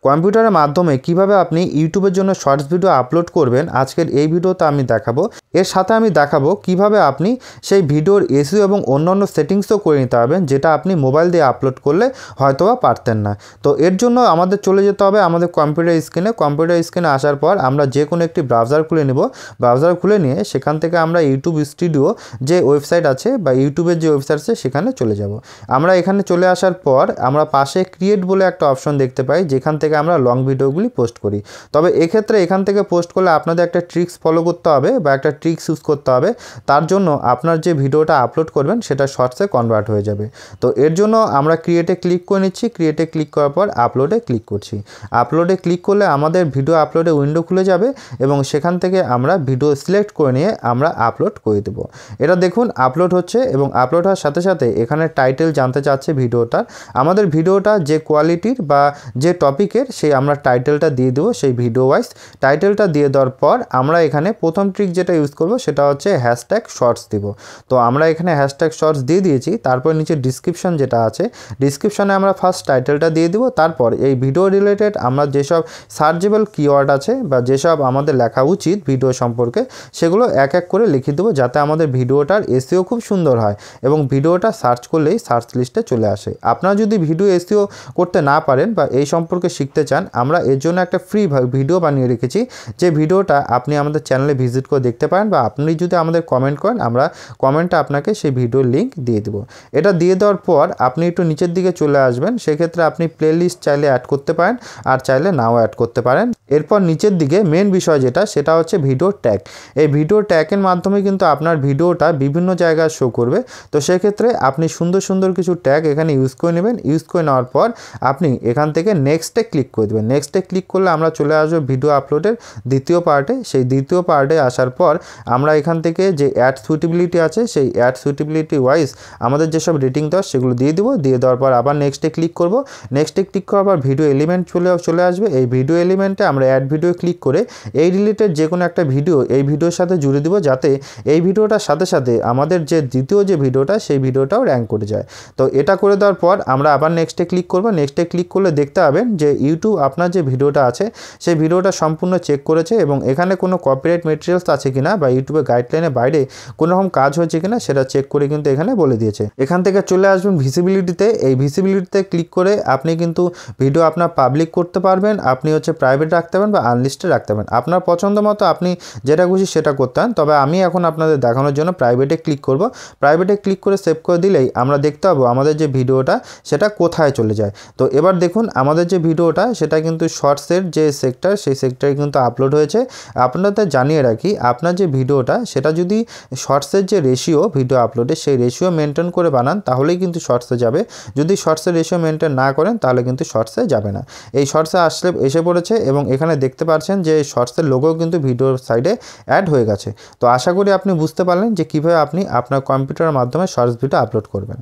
কম্পিউটারের মাধ্যমে কিভাবে আপনি ইউটিউবের জন্য শর্টস ভিডিও আপলোড করবেন আজকের এই ভিডিওতে আমি দেখাবো। এর সাথে আমি দেখাবো কিভাবে আপনি সেই ভিডিওর এসইও এবং অন্যান্য সেটিংসও করে নিতে পারবেন, যেটা আপনি মোবাইল দিয়ে আপলোড করলে হয়তোবা পারতেন না। তো এর জন্য আমাদের চলে যেতে হবে আমাদের কম্পিউটার স্ক্রিনে আসার পর আমরা যে কোনো একটি ব্রাউজার খুলে নেব। ব্রাউজার খুলে নিয়ে সেখান থেকে আমরা ইউটিউব স্টুডিও যে ওয়েবসাইট আছে বা ইউটিউবের যে ওয়েবসাইট আছে সেখানে চলে যাব। আমরা এখানে চলে আসার পর আমরা পাশে ক্রিয়েট বলে একটা অপশন দেখতে পাই, যেখান থেকে আমরা লং ভিডিওগুলি পোস্ট করি। তবে এক্ষেত্রে এখান থেকে পোস্ট করলে আপনাদের একটা ট্রিক্স ফলো করতে হবে বা একটা ট্রিক্স ইউজ করতে হবে। তার জন্য আপনার যে ভিডিওটা আপলোড করবেন সেটা শর্টসে কনভার্ট হয়ে যাবে। তো এর জন্য আমরা ক্রিয়েটে ক্লিক করে নিচ্ছি। ক্রিয়েটে ক্লিক করার পর আপলোডে ক্লিক করছি। আপলোডে ক্লিক করলে আমাদের ভিডিও আপলোডে উইন্ডো খুলে যাবে এবং সেখান থেকে আমরা ভিডিও সিলেক্ট করে নিয়ে আমরা আপলোড করে দেব। এটা দেখুন আপলোড হচ্ছে এবং আপলোড হওয়ার সাথে সাথে এখানে টাইটেল জানতে চাচ্ছে ভিডিওটার। আমাদের ভিডিওটা যে কোয়ালিটির বা যে টপিকের সেই আমরা টাইটেলটা দিয়ে দেবো। সেই ভিডিও ওয়াইজ টাইটেলটা দিয়ে দেওয়ার পর আমরা এখানে প্রথম ট্রিক যেটা ইউজ করব সেটা হচ্ছে হ্যাশট্যাগ শর্টস দিব। তো আমরা এখানে হ্যাশট্যাগ শর্টস দিয়ে দিয়েছি। তারপর নিচে ডিসক্রিপশন যেটা আছে, ডিসক্রিপশনে আমরা ফার্স্ট টাইটেলটা দিয়ে দিব। তারপর এই ভিডিও রিলেটেড আমরা যেসব সার্চেবল কিওয়ার্ড আছে বা যেসব আমাদের লেখা উচিত ভিডিও সম্পর্কে সেগুলো এক এক করে লিখে দেবো, যাতে আমাদের ভিডিওটার এসইও খুব সুন্দর হয় এবং ভিডিওটা সার্চ করলেই সার্চ লিস্টে চলে আসে। আপনারা যদি ভিডিও এসইও করতে না পারেন বা এই সম্পর্কে শিখতে চান, আমরা এর জন্য একটা ফ্রি ভিডিও বানিয়ে রেখেছি। যে ভিডিওটা আপনি আমাদের চ্যানেলে ভিজিট করে দেখতে পারেন বা আপনি যদি আমাদের কমেন্ট করেন, আমরা কমেন্টে আপনাকে সেই ভিডিওর লিঙ্ক দিয়ে দেবো। এটা দিয়ে দেওয়ার পর আপনি একটু নিচের দিকে চলে আসবেন। সেক্ষেত্রে আপনি প্লেলিস্ট চাইলে অ্যাড করতে পারেন আর চাইলে নাও অ্যাড করতে পারেন। এরপর নিচের দিকে মেন বিষয় যেটা সেটা হচ্ছে ভিডিও ট্যাগ। এই ভিডিও ট্যাগের মাধ্যমে কিন্তু আপনার ভিডিওটা বিভিন্ন জায়গায় শো করবে। তো সেক্ষেত্রে আপনি সুন্দর সুন্দর কিছু ট্যাগ এখানে ইউজ করে নেবেন। ইউজ করে নেওয়ার পর আপনি এখান থেকে নেক্সটে ক্লিক করে দেবেন। নেক্সটে ক্লিক করলে আমরা চলে আসবো ভিডিও আপলোডের দ্বিতীয় পার্টে। সেই দ্বিতীয় পার্টে আসার পর আমরা এখান থেকে যে অ্যাড সুইটেবিলিটি আছে সেই অ্যাড সুইটেবিলিটি ওয়াইজ আমাদের যেসব রেটিং দেওয়া সেগুলো দিয়ে দেবো। দিয়ে দেওয়ার পর আবার নেক্সটে ক্লিক করব। নেক্সটে ক্লিক করার পর ভিডিও এলিমেন্ট চলে আসবে। এই ভিডিও এলিমেন্টে আমরা অ্যাড ভিডিও ক্লিক করে এই রিলেটেড যে কোনো একটা ভিডিও এই ভিডিওর সাথে জুড়ে দিব, যাতে এই ভিডিওটার সাথে সাথে আমাদের যে দ্বিতীয় যে ভিডিওটা সেই ভিডিওটাও র্যাঙ্ক করে যায়। তো এটা করে দেওয়ার পর আমরা আবার নেক্সটে ক্লিক করব। নেক্সটে ক্লিক করলে দেখতে পাবেন যে ইউটিউব আপনার যে ভিডিওটা আছে সেই ভিডিওটা সম্পূর্ণ চেক করেছে এবং এখানে কোনো কপিরাইট মেটেরিয়ালস আছে কিনা বা ইউটিউবের গাইডলাইনের বাইরে কোনো রকম কাজ হয়েছে কিনা সেটা চেক করে কিন্তু এখানে বলে দিয়েছে। এখান থেকে চলে আসবেন ভিজিবিলিটিতে। এই ভিজিবিলিটিতে ক্লিক করে আপনি কিন্তু ভিডিও আপনার পাবলিক করতে পারবেন, আপনি হচ্ছে প্রাইভেট রাখতে পারেন বা আনলিস্টেড রাখতে পারেন। আপনার পছন্দ মতো আপনি যেটা খুশি সেটা করতে পারেন। তবে আমি এখন আপনাদের দেখানোর জন্য প্রাইভেটে ক্লিক করব। প্রাইভেটে ক্লিক করে সেভ করে দিলেই আমরা দেখতে পাবো আমাদের যে ভিডিওটা সেটা কোথায় চলে যায়। তো এবার দেখুন আমাদের যে ভিডিওটা সেটা কিন্তু শর্টসের যে সেক্টর সেই সেক্টরে কিন্তু আপলোড হয়েছে। আপনাদের জানিয়ে রাখি, আপনার যে ভিডিওটা সেটা যদি শর্টসের যে রেশিও ভিডিও আপলোডে সেই রেশিও মেনটেন করে বানান তাহলেই কিন্তু শর্টসে যাবে। যদি শর্টসের রেশিও মেনটেন না করেন তাহলে কিন্তু শর্টসে যাবে না। এই শর্টসে এসে পড়েছে এবং এখানে দেখতে পাচ্ছেন যে শর্টসের লোগো কিন্তু ভিডিওর সাইডে অ্যাড হয়ে গেছে। তো আশা করি আপনি বুঝতে পারলেন যে কীভাবে আপনি আপনার কম্পিউটারের মাধ্যমে শর্টস ভিডিও আপলোড করবেন।